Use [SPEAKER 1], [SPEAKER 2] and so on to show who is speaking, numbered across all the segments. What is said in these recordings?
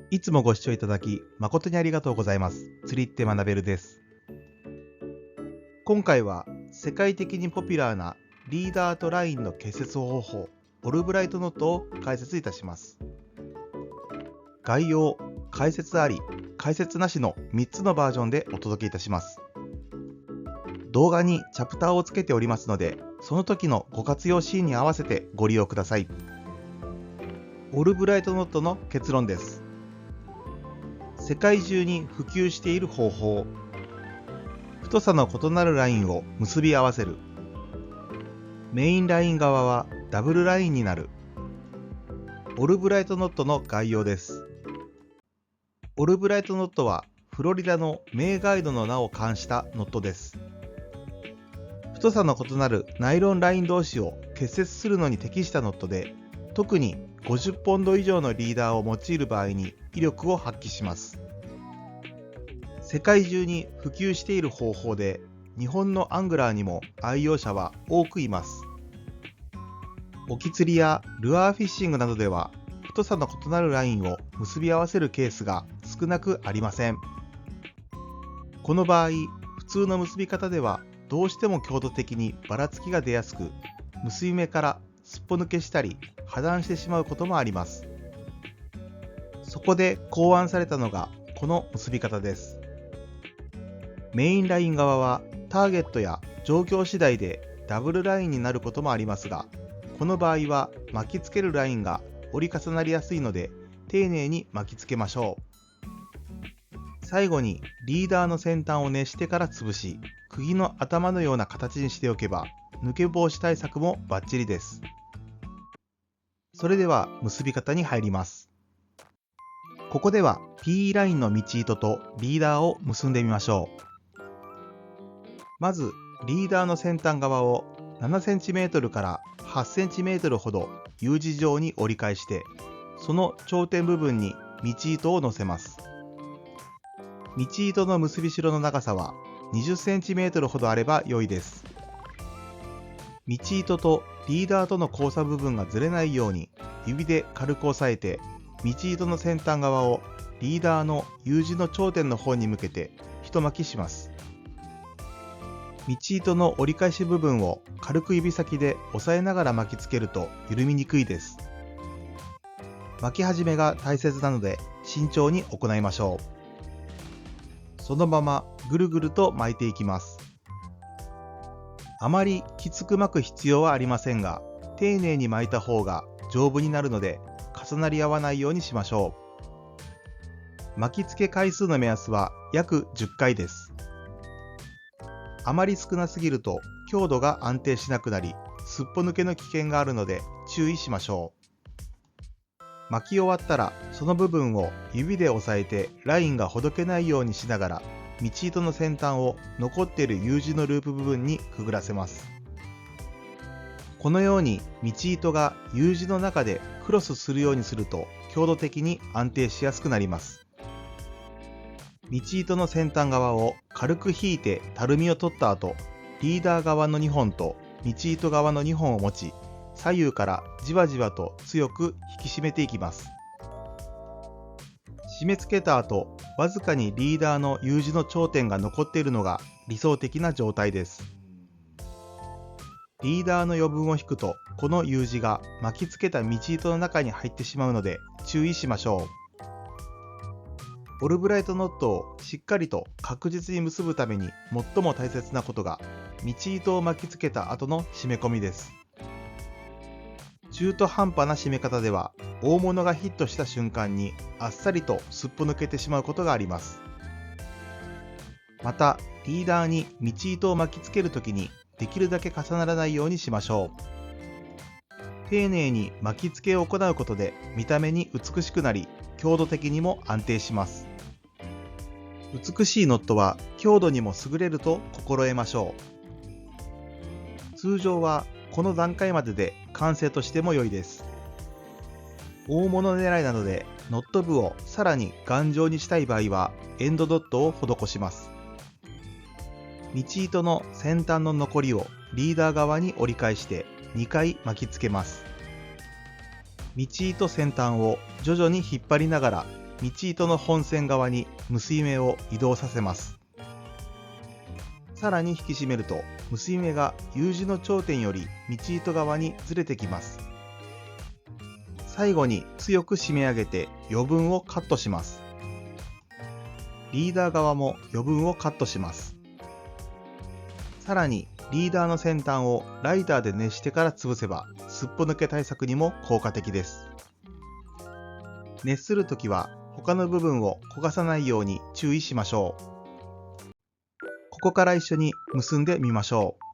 [SPEAKER 1] いつもご視聴いただき誠にありがとうございます。釣りって学べるです。今回は世界的にポピュラーなリーダーとラインの結節方法、オルブライトノットを解説いたします。概要、解説あり、解説なしの3つのバージョンでお届けいたします。動画にチャプターをつけておりますので、その時のご活用シーンに合わせてご利用ください。オルブライトノットの結論です。世界中に普及している方法。太さの異なるラインを結び合わせる。メインライン側はダブルラインになる。オルブライトノットの概要です。オルブライトノットはフロリダの名ガイドの名を冠したノットです。太さの異なるナイロンライン同士を結節するのに適したノットで、特に50ポンド以上のリーダーを用いる場合に威力を発揮します。世界中に普及している方法で、日本のアングラーにも愛用者は多くいます。沖釣りやルアーフィッシングなどでは、太さの異なるラインを結び合わせるケースが少なくありません。この場合、普通の結び方ではどうしても強度的にばらつきが出やすく、結び目からすっぽ抜けしたり破断してしまうこともあります。そこで考案されたのがこの結び方です。メインライン側はターゲットや状況次第でダブルラインになることもありますが、この場合は巻きつけるラインが折り重なりやすいので丁寧に巻きつけましょう。最後にリーダーの先端を熱してから潰し、釘の頭のような形にしておけば抜け防止対策もバッチリです。それでは結び方に入ります。ここでは PE ラインの道糸とリーダーを結んでみましょう。まずリーダーの先端側を 7cm から 8cm ほど U 字状に折り返して、その頂点部分に道糸を乗せます。道糸の結び代の長さは 20cm ほどあれば良いです。道糸とリーダーとの交差部分がずれないように指で軽く押さえて、道糸の先端側をリーダーの U 字の頂点の方に向けて一巻きします。道糸の折り返し部分を軽く指先で押さえながら巻きつけると緩みにくいです。巻き始めが大切なので慎重に行いましょう。そのままぐるぐると巻いていきます。あまりきつく巻く必要はありませんが、丁寧に巻いた方が丈夫になるので重なり合わないようにしましょう。巻きつけ回数の目安は約10回です。あまり少なすぎると強度が安定しなくなり、すっぽ抜けの危険があるので注意しましょう。巻き終わったらその部分を指で押さえてラインがほどけないようにしながら、道糸の先端を残っている U 字のループ部分にくぐらせます。このように道糸が U 字の中でクロスするようにすると強度的に安定しやすくなります。道糸の先端側を軽く引いてたるみを取った後、リーダー側の2本と道糸側の2本を持ち、左右からじわじわと強く引き締めていきます。締め付けた後、わずかにリーダーの U 字の頂点が残っているのが理想的な状態です。リーダーの余分を引くと、この U 字が巻きつけた道糸の中に入ってしまうので注意しましょう。オルブライトノットをしっかりと確実に結ぶために最も大切なことが、道糸を巻きつけた後の締め込みです。中途半端な締め方では、大物がヒットした瞬間にあっさりとすっぽ抜けてしまうことがあります。また、リーダーに道糸を巻きつけるときにできるだけ重ならないようにしましょう。丁寧に巻き付けを行うことで見た目に美しくなり、強度的にも安定します。美しいノットは強度にも優れると心得ましょう。通常はこの段階までで完成としても良いです。大物狙いなどでノット部をさらに頑丈にしたい場合はエンドドットを施します。道糸の先端の残りをリーダー側に折り返して2回巻きつけます。道糸先端を徐々に引っ張りながら道糸の本線側に結び目を移動させます。さらに引き締めると、結び目が U 字の頂点より道糸側にずれてきます。最後に強く締め上げて余分をカットします。リーダー側も余分をカットします。さらにリーダーの先端をライターで熱してから潰せば、すっぽ抜け対策にも効果的です。熱するときは他の部分を焦がさないように注意しましょう。ここから一緒に結んでみましょう。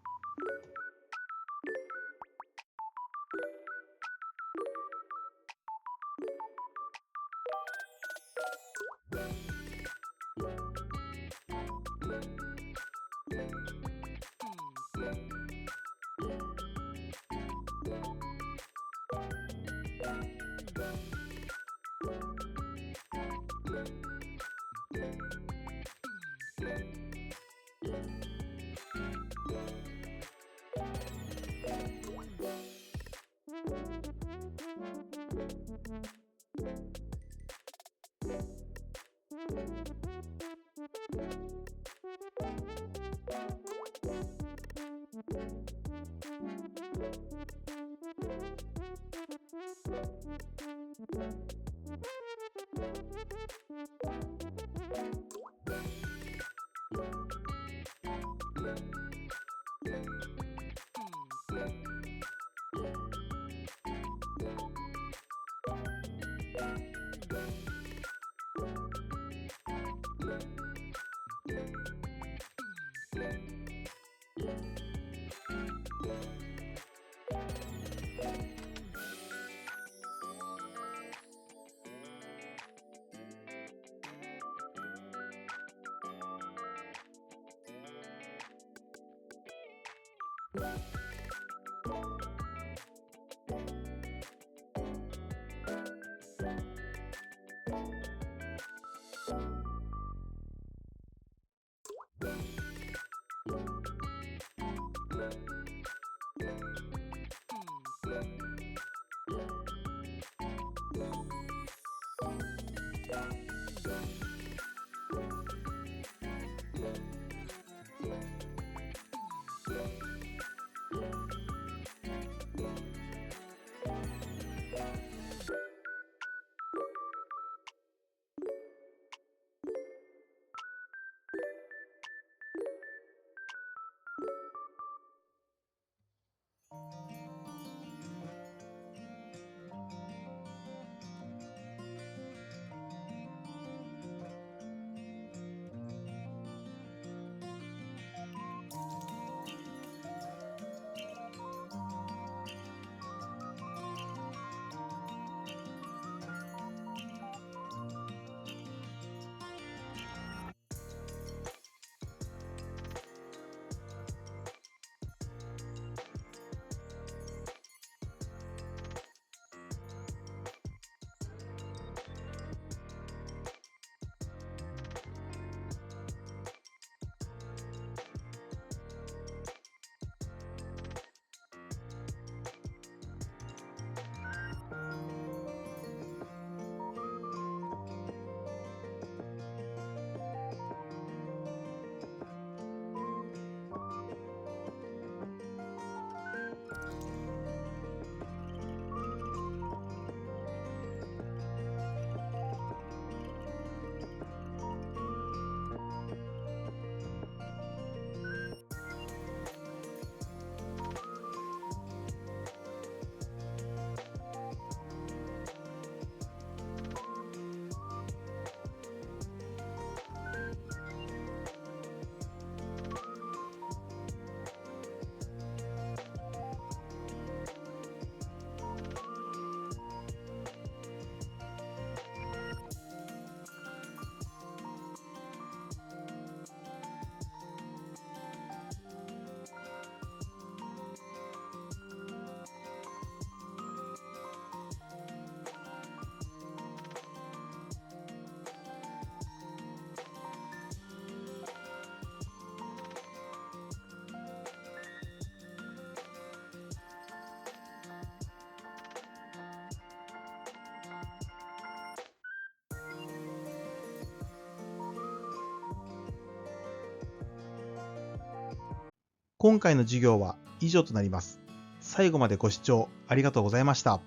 [SPEAKER 1] 今回の授業は以上となります。最後までご視聴ありがとうございました。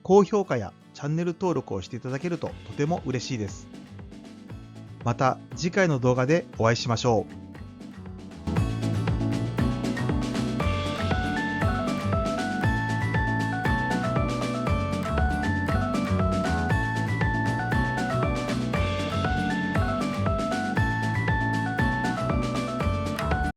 [SPEAKER 1] 高評価やチャンネル登録をしていただけるととても嬉しいです。また次回の動画でお会いしましょう。